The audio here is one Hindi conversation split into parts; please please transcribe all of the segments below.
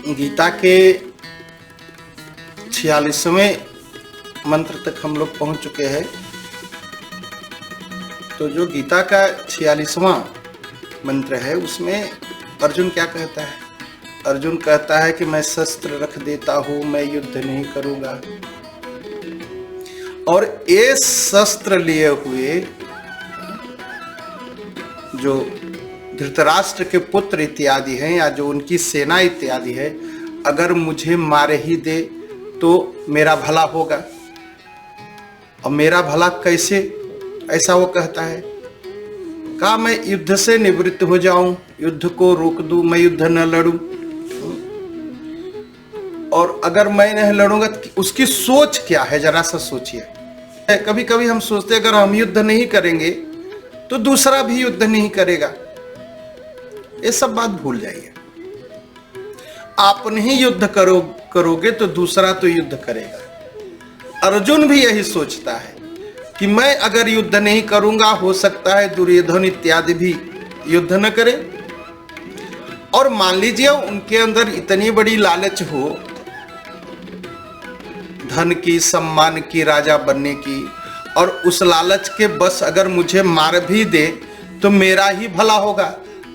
गीता के 46वें मंत्र तक हम लोग पहुंच चुके हैं। तो जो गीता का 46वां मंत्र है उसमें अर्जुन क्या कहता है? अर्जुन कहता है कि मैं शस्त्र रख देता हूं, मैं युद्ध नहीं करूंगा। और ये शस्त्र लिए हुए जो धृतराष्ट्र के पुत्र इत्यादि हैं या जो उनकी सेना इत्यादि है, अगर मुझे मार ही दे तो मेरा भला होगा। और मेरा भला कैसे? ऐसा वो कहता है, कहा मैं युद्ध से निवृत्त हो जाऊं, युद्ध को रोक दूं, मैं युद्ध न लड़ूं। और अगर मैं नहीं लड़ूंगा तो उसकी सोच क्या है, जरा सा सोचिए। कभी कभी हम सोचते अगर हम युद्ध नहीं करेंगे तो दूसरा भी युद्ध नहीं करेगा। ये सब बात भूल जाइए। आप नहीं युद्ध करोगे तो दूसरा तो युद्ध करेगा। अर्जुन भी यही सोचता है कि मैं अगर युद्ध नहीं करूंगा, हो सकता है दुर्योधन इत्यादि भी युद्ध न करे। और मान लीजिए उनके अंदर इतनी बड़ी लालच हो, धन की, सम्मान की, राजा बनने की, और उस लालच के बस अगर मुझे मार भी दे तो मेरा ही भला होगा।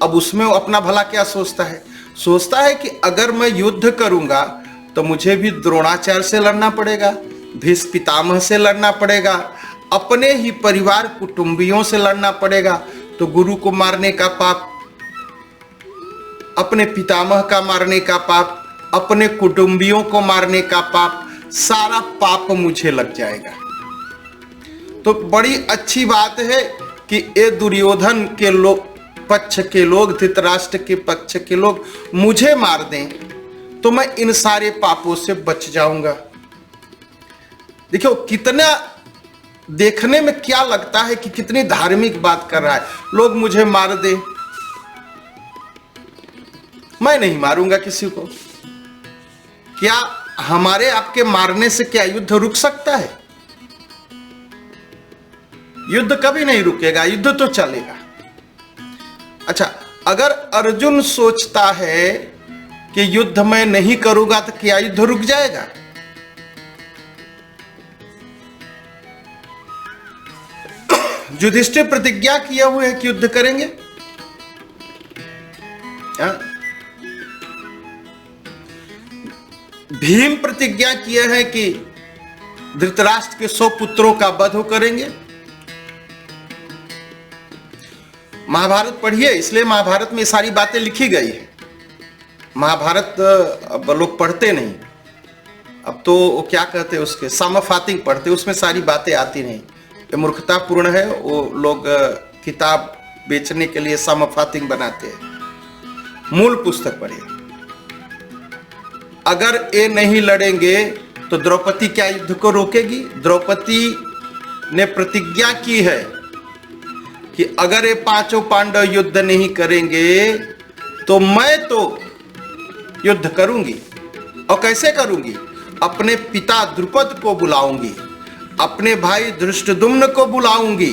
अब उसमें वो अपना भला क्या सोचता है? सोचता है कि अगर मैं युद्ध करूंगा तो मुझे भी द्रोणाचार्य से लड़ना पड़ेगा, भीष्म पितामह से लड़ना पड़ेगा, अपने ही परिवार कुटुंबियों से लड़ना पड़ेगा। तो गुरु को मारने का पाप, अपने पितामह का मारने का पाप, अपने कुटुंबियों को मारने का पाप, सारा पाप मुझे लग जाएगा। तो बड़ी अच्छी बात है कि ये दुर्योधन के पक्ष के लोग, धृतराष्ट्र के पक्ष के लोग मुझे मार दें तो मैं इन सारे पापों से बच जाऊंगा। देखो कितना देखने में क्या लगता है कि कितनी धार्मिक बात कर रहा है। लोग मुझे मार दे, मैं नहीं मारूंगा किसी को। क्या हमारे आपके मारने से क्या युद्ध रुक सकता है? युद्ध कभी नहीं रुकेगा, युद्ध तो चलेगा। अच्छा, अगर अर्जुन सोचता है कि युद्ध मैं नहीं करूंगा तो क्या युद्ध रुक जाएगा? युधिष्ठिर प्रतिज्ञा किए हुए है कि युद्ध करेंगे। भीम प्रतिज्ञा किए हैं कि धृतराष्ट्र के 100 पुत्रों का वध करेंगे। महाभारत पढ़िए, इसलिए महाभारत में सारी बातें लिखी गई है। महाभारत अब लोग पढ़ते नहीं, अब तो वो क्या कहते हैं उसके समफातिंग पढ़ते, उसमें सारी बातें आती नहीं। ये मूर्खतापूर्ण है। वो लोग किताब बेचने के लिए समफातिंग बनाते हैं। मूल पुस्तक पढ़िए। अगर ये नहीं लड़ेंगे तो द्रौपदी क्या युद्ध को रोकेगी? द्रौपदी ने प्रतिज्ञा की है कि अगर ये 5 पांडव युद्ध नहीं करेंगे तो मैं तो युद्ध करूंगी। और कैसे करूंगी? अपने पिता द्रुपद को बुलाऊंगी, अपने भाई धृष्टद्युम्न को बुलाऊंगी,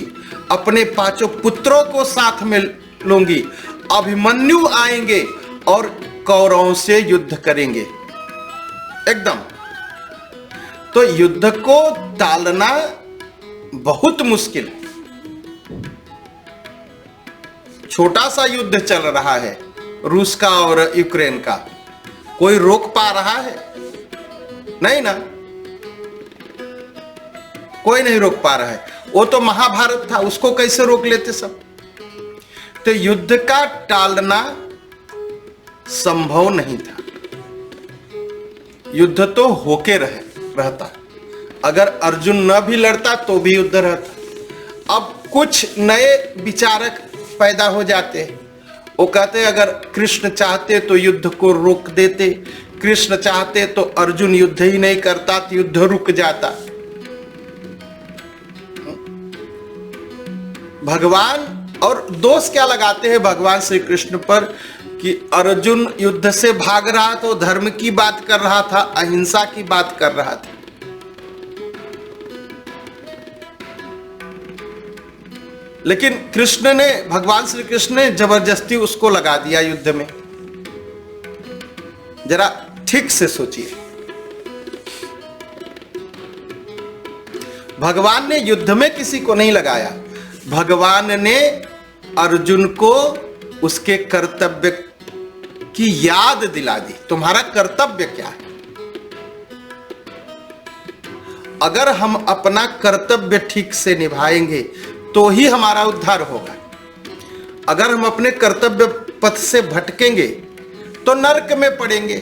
अपने 5 पुत्रों को साथ में लूंगी, अभिमन्यु आएंगे और कौरवों से युद्ध करेंगे एकदम। तो युद्ध को टालना बहुत मुश्किल है। छोटा सा युद्ध चल रहा है रूस का और यूक्रेन का, कोई रोक पा रहा है? नहीं ना, कोई नहीं रोक पा रहा है। वो तो महाभारत था, उसको कैसे रोक लेते सब? तो युद्ध का टालना संभव नहीं था। युद्ध तो होके रहता। अगर अर्जुन न भी लड़ता तो भी युद्ध रहता। अब कुछ नए विचारक पैदा हो जाते हैं। वो कहते अगर कृष्ण चाहते तो युद्ध को रोक देते, कृष्ण चाहते तो अर्जुन युद्ध ही नहीं करता तो युद्ध रुक जाता। भगवान और दोष क्या लगाते हैं भगवान श्री कृष्ण पर कि अर्जुन युद्ध से भाग रहा तो धर्म की बात कर रहा था, अहिंसा की बात कर रहा था। लेकिन कृष्ण ने, भगवान श्री कृष्ण ने जबरदस्ती उसको लगा दिया युद्ध में। जरा ठीक से सोचिए। भगवान ने युद्ध में किसी को नहीं लगाया, भगवान ने अर्जुन को उसके कर्तव्य की याद दिला दी। तुम्हारा कर्तव्य क्या है? अगर हम अपना कर्तव्य ठीक से निभाएंगे तो ही हमारा उद्धार होगा। अगर हम अपने कर्तव्य पथ से भटकेंगे तो नरक में पड़ेंगे,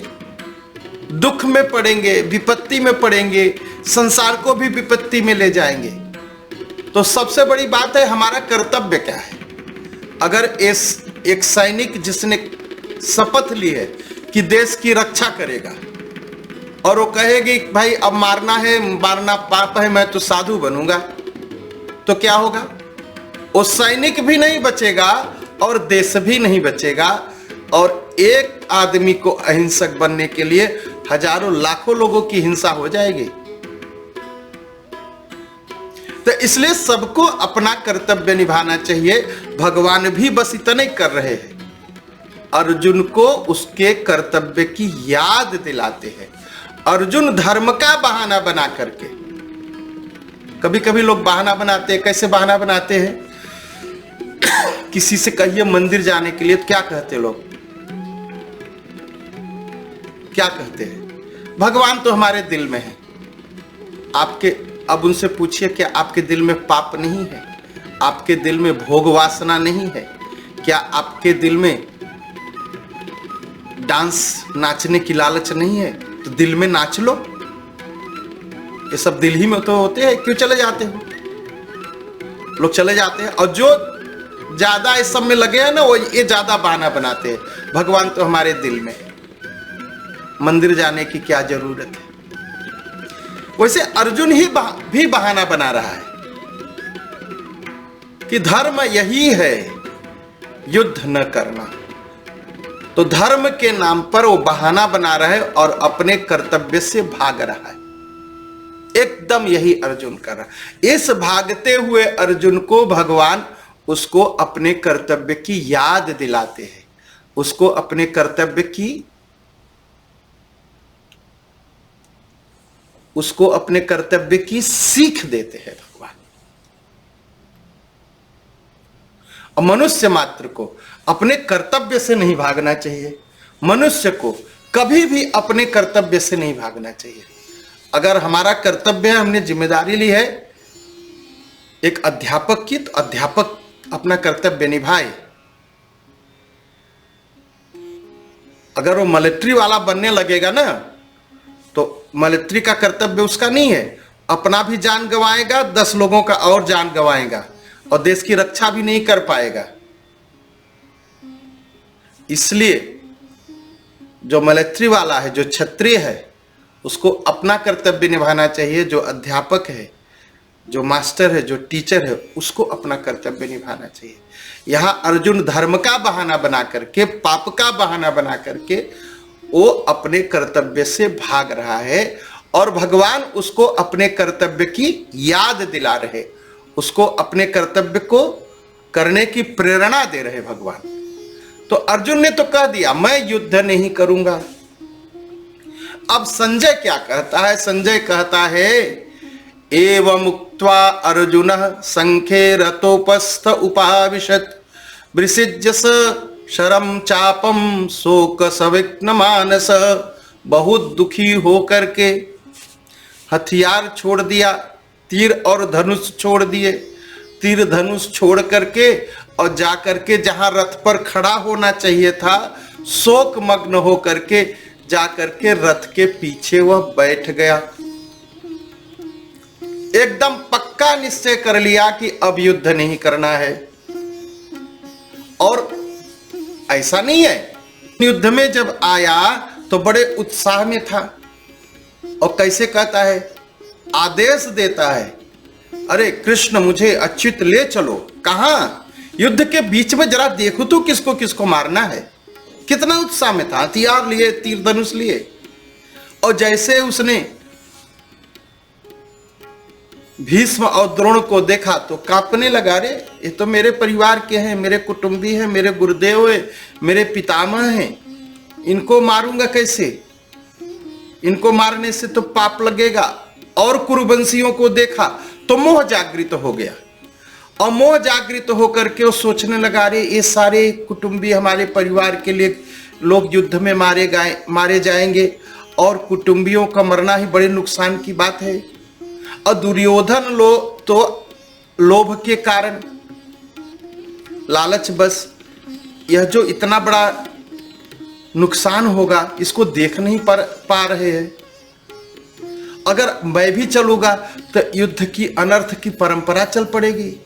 दुख में पड़ेंगे, विपत्ति में पड़ेंगे, संसार को भी विपत्ति में ले जाएंगे। तो सबसे बड़ी बात है हमारा कर्तव्य क्या है। अगर एक सैनिक जिसने शपथ ली है कि देश की रक्षा करेगा और वो कहेगी भाई अब मारना है, मारना पाप है, मैं तो साधु बनूंगा, तो क्या होगा? वो सैनिक भी नहीं बचेगा और देश भी नहीं बचेगा, और एक आदमी को अहिंसक बनने के लिए हजारों लाखों लोगों की हिंसा हो जाएगी। तो इसलिए सबको अपना कर्तव्य निभाना चाहिए। भगवान भी बस इतना ही कर रहे हैं, अर्जुन को उसके कर्तव्य की याद दिलाते हैं। अर्जुन धर्म का बहाना बना करके, कभी कभी लोग बहाना बनाते हैं। कैसे बहाना बनाते हैं? किसी से कहिए मंदिर जाने के लिए, क्या कहते लोग? क्या कहते हैं? भगवान तो हमारे दिल में है। आपके अब उनसे पूछिए क्या आपके दिल में पाप नहीं है? आपके दिल में भोग वासना नहीं है? क्या आपके दिल में डांस नाचने की लालच नहीं है? तो दिल में नाच लो। ये सब दिल ही में तो होते हैं, क्यों चले जाते हो? लोग चले जाते हैं, और जो ज्यादा इस सब में लगे हैं ना, वो ये ज्यादा बहाना बनाते हैं। भगवान तो हमारे दिल में है, मंदिर जाने की क्या जरूरत है? वैसे अर्जुन ही भी बहाना बना रहा है कि धर्म यही है, युद्ध न करना। तो धर्म के नाम पर वो बहाना बना रहा है और अपने कर्तव्य से भाग रहा है। एकदम यही अर्जुन कर रहा है। इस भागते हुए अर्जुन को भगवान उसको अपने कर्तव्य की याद दिलाते हैं, उसको अपने कर्तव्य की, उसको अपने कर्तव्य की सीख देते हैं भगवान। और मनुष्य मात्र को अपने कर्तव्य से नहीं भागना चाहिए। मनुष्य को कभी भी अपने कर्तव्य से नहीं भागना चाहिए। अगर हमारा कर्तव्य है, हमने जिम्मेदारी ली है एक अध्यापक की, तो अध्यापक अपना कर्तव्य निभाए। अगर वो मिलिट्री वाला बनने लगेगा ना, तो मिलिट्री का कर्तव्य उसका नहीं है, अपना भी जान गंवाएगा, 10 लोगों का और जान गंवाएगा, और देश की रक्षा भी नहीं कर पाएगा। इसलिए जो मिलिट्री वाला है, जो क्षत्रिय है, उसको अपना कर्तव्य निभाना चाहिए। जो अध्यापक है, जो मास्टर है, जो टीचर है, उसको अपना कर्तव्य निभाना चाहिए। यहां अर्जुन धर्म का बहाना बना करके, पाप का बहाना बना करके वो अपने कर्तव्य से भाग रहा है, और भगवान उसको अपने कर्तव्य की याद दिला रहे, उसको अपने कर्तव्य को करने की प्रेरणा दे रहे भगवान। तो अर्जुन ने तो कह दिया मैं युद्ध नहीं करूंगा। अब संजय क्या कहता है? संजय कहता है एवं उक्त्वा अर्जुनः संख्ये रतोपस्थ उपाविशत् वृषिज्य शरम चापम शोक सविघ्न मानस। बहुत दुखी होकर के हथियार छोड़ दिया, तीर और धनुष छोड़ दिए, तीर धनुष छोड़ करके और जा करके जहां रथ पर खड़ा होना चाहिए था, शोक मग्न हो करके जा करके रथ के पीछे वह बैठ गया। एकदम पक्का निश्चय कर लिया कि अब युद्ध नहीं करना है। और ऐसा नहीं है, युद्ध में जब आया तो बड़े उत्साह में था, और कैसे कहता है, आदेश देता है, अरे कृष्ण मुझे अच्युत ले चलो। कहां? युद्ध के बीच में जरा देखो तो किसको किसको मारना है। कितना उत्साह में था, हथियार लिए, तीर धनुष लिए, और जैसे उसने भीष्म और द्रोण को देखा तो कांपने लगा। रे ये तो मेरे परिवार के हैं, मेरे कुटुंबी हैं, मेरे गुरुदेव हैं, मेरे पितामह हैं, इनको मारूंगा कैसे, इनको मारने से तो पाप लगेगा। और कुरुवंशियों को देखा तो मोह जागृत हो गया, और मोह जागृत होकर के वो सोचने लगा, अरे ये सारे कुटुंबी हमारे परिवार के लिए लोग युद्ध में मारे जाएंगे, और कुटुंबियों का मरना ही बड़े नुकसान की बात है। और दुर्योधन लोभ के कारण, लालच बस, यह जो इतना बड़ा नुकसान होगा इसको देख नहीं पा रहे हैं। अगर मैं भी चलूंगा तो युद्ध की, अनर्थ की परंपरा चल पड़ेगी।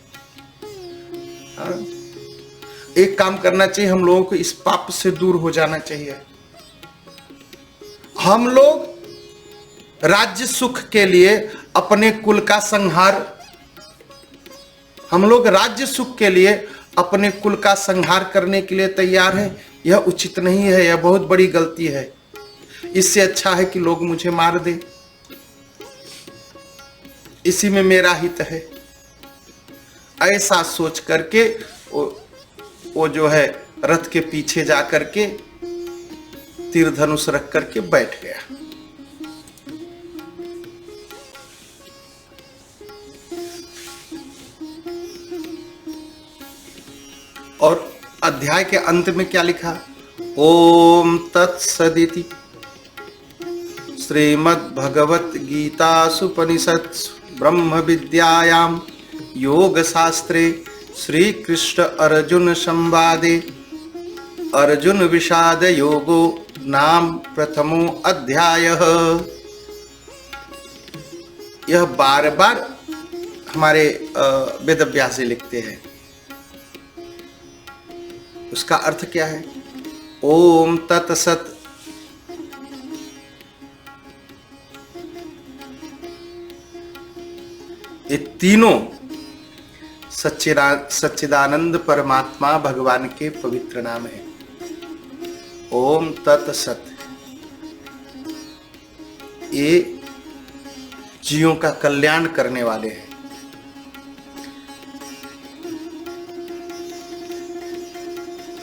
एक काम करना चाहिए, हम लोगों को इस पाप से दूर हो जाना चाहिए। हम लोग राज्य सुख के लिए अपने कुल का संहार, हम लोग राज्य सुख के लिए अपने कुल का संहार करने के लिए तैयार हैं। यह उचित नहीं है, यह बहुत बड़ी गलती है। इससे अच्छा है कि लोग मुझे मार दे, इसी में मेरा हित है। ऐसा सोच करके वो जो है रथ के पीछे जा करके तीर धनुष रख करके बैठ गया। और अध्याय के अंत में क्या लिखा? ओम तत्सदिति श्रीमद्भगवद्गीतासुपनिषत्सु ब्रह्म विद्यायां योग शास्त्रे श्री कृष्ण अर्जुन संवादे अर्जुन विषाद योगो नाम प्रथमो अध्यायः। यह बार बार हमारे वेदव्यास जी लिखते हैं। उसका अर्थ क्या है? ओम तत्सत, ये तीनों सच्चिदानंद परमात्मा भगवान के पवित्र नाम है। ओम तत्सत, ये जीवों का कल्याण करने वाले हैं।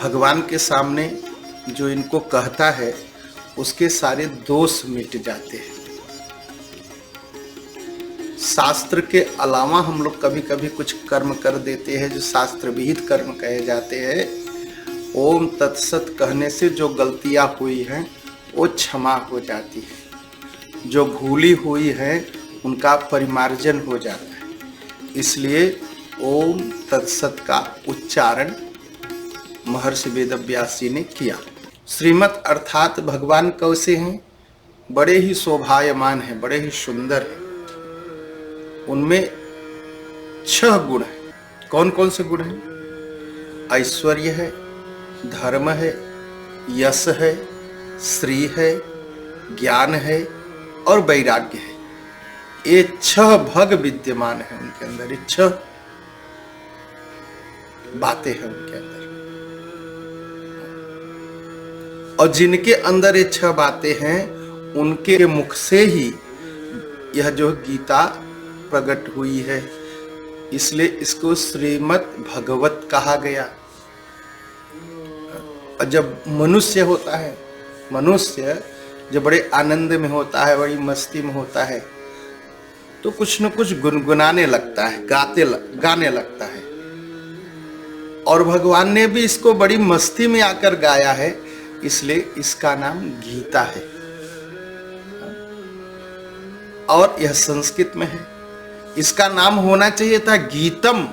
भगवान के सामने जो इनको कहता है उसके सारे दोष मिट जाते हैं। शास्त्र के अलावा हम लोग कभी कभी कुछ कर्म कर देते हैं जो शास्त्र विहित कर्म कहे जाते हैं। ओम तत्सत कहने से जो गलतियां हुई हैं वो क्षमा हो जाती है, जो भूली हुई है उनका परिमार्जन हो जाता है। इसलिए ओम तत्सत का उच्चारण महर्षि वेदव्यास जी ने किया। श्रीमत अर्थात भगवान कैसे हैं? बड़े ही शोभायमान हैं, बड़े ही सुंदर हैं। उनमें 6 गुण हैं। कौन कौन से गुण हैं? ऐश्वर्य है, धर्म है, यश है, श्री है, ज्ञान है और वैराग्य है। ये 6 भग विद्यमान है उनके अंदर। ये 6 बातें हैं उनके अंदर। और जिनके अंदर ये 6 बातें हैं उनके मुख से ही यह जो गीता प्रकट हुई है। इसलिए इसको श्रीमद् भगवत कहा गया। जब मनुष्य होता है, मनुष्य जब बड़े आनंद में होता है, बड़ी मस्ती में होता है, तो कुछ न कुछ गुनगुनाने लगता है, गाने लगता है। और भगवान ने भी इसको बड़ी मस्ती में आकर गाया है, इसलिए इसका नाम गीता है। और यह संस्कृत में है। इसका नाम होना चाहिए था गीतम,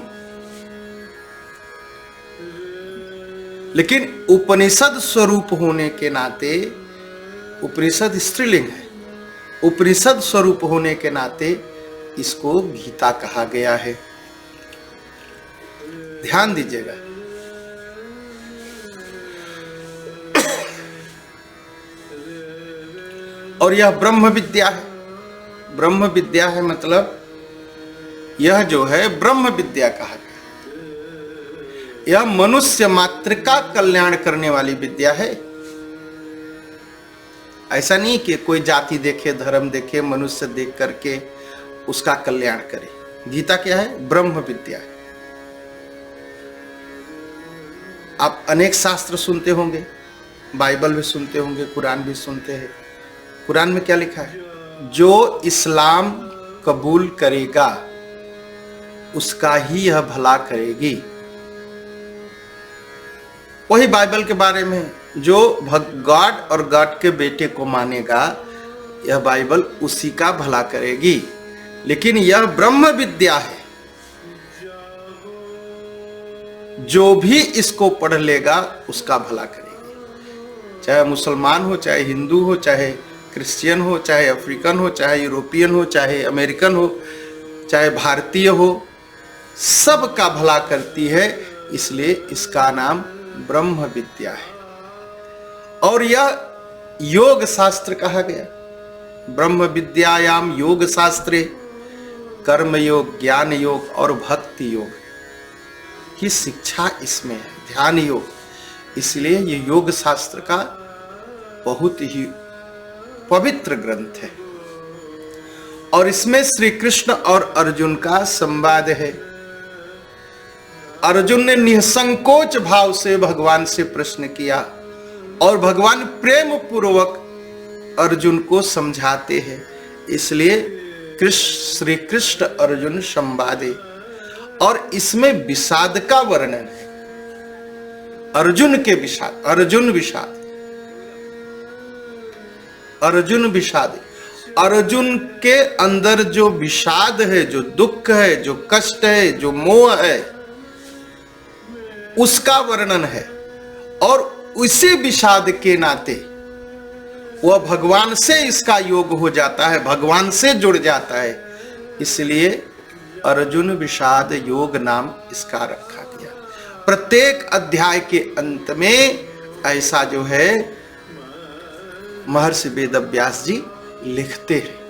लेकिन उपनिषद स्वरूप होने के नाते, उपनिषद स्त्रीलिंग है, उपनिषद स्वरूप होने के नाते इसको गीता कहा गया है। ध्यान दीजिएगा। और यह ब्रह्म विद्या है। ब्रह्म विद्या है मतलब यह जो है ब्रह्म विद्या कहा गया। यह मनुष्य मात्र का कल्याण करने वाली विद्या है। ऐसा नहीं कि कोई जाति देखे, धर्म देखे, मनुष्य देख करके उसका कल्याण करे। गीता क्या है? ब्रह्म विद्या है। आप अनेक शास्त्र सुनते होंगे, बाइबल भी सुनते होंगे, कुरान भी सुनते हैं। कुरान में क्या लिखा है? जो इस्लाम कबूल करेगा उसका ही यह भला करेगी। वही बाइबल के बारे में, जो गॉड और गॉड के बेटे को मानेगा, यह बाइबल उसी का भला करेगी। लेकिन यह ब्रह्म विद्या है, जो भी इसको पढ़ लेगा उसका भला करेगी। चाहे मुसलमान हो, चाहे हिंदू हो, चाहे क्रिश्चियन हो, चाहे अफ्रीकन हो, चाहे यूरोपियन हो, चाहे अमेरिकन हो, चाहे भारतीय हो, सबका भला करती है। इसलिए इसका नाम ब्रह्म विद्या है। और यह योग शास्त्र कहा गया। ब्रह्म विद्यायाम योग शास्त्रे कर्म योग, ज्ञान योग और भक्ति योग की शिक्षा इसमें है, ध्यान योग। इसलिए ये योग शास्त्र का बहुत ही पवित्र ग्रंथ है। और इसमें श्री कृष्ण और अर्जुन का संवाद है। अर्जुन ने निसंकोच भाव से भगवान से प्रश्न किया और भगवान प्रेम पूर्वक अर्जुन को समझाते हैं। इसलिए श्री कृष्ण अर्जुन संवादे। और इसमें विषाद का वर्णन है, अर्जुन के विषाद, अर्जुन विषाद, अर्जुन विषाद। अर्जुन के अंदर जो विषाद है, जो दुख है, जो कष्ट है, जो मोह है, उसका वर्णन है। और उसी विषाद के नाते वह भगवान से इसका योग हो जाता है, भगवान से जुड़ जाता है। इसलिए अर्जुन विषाद योग नाम इसका रखा गया। प्रत्येक अध्याय के अंत में ऐसा जो है महर्षि वेदव्यास जी लिखते हैं।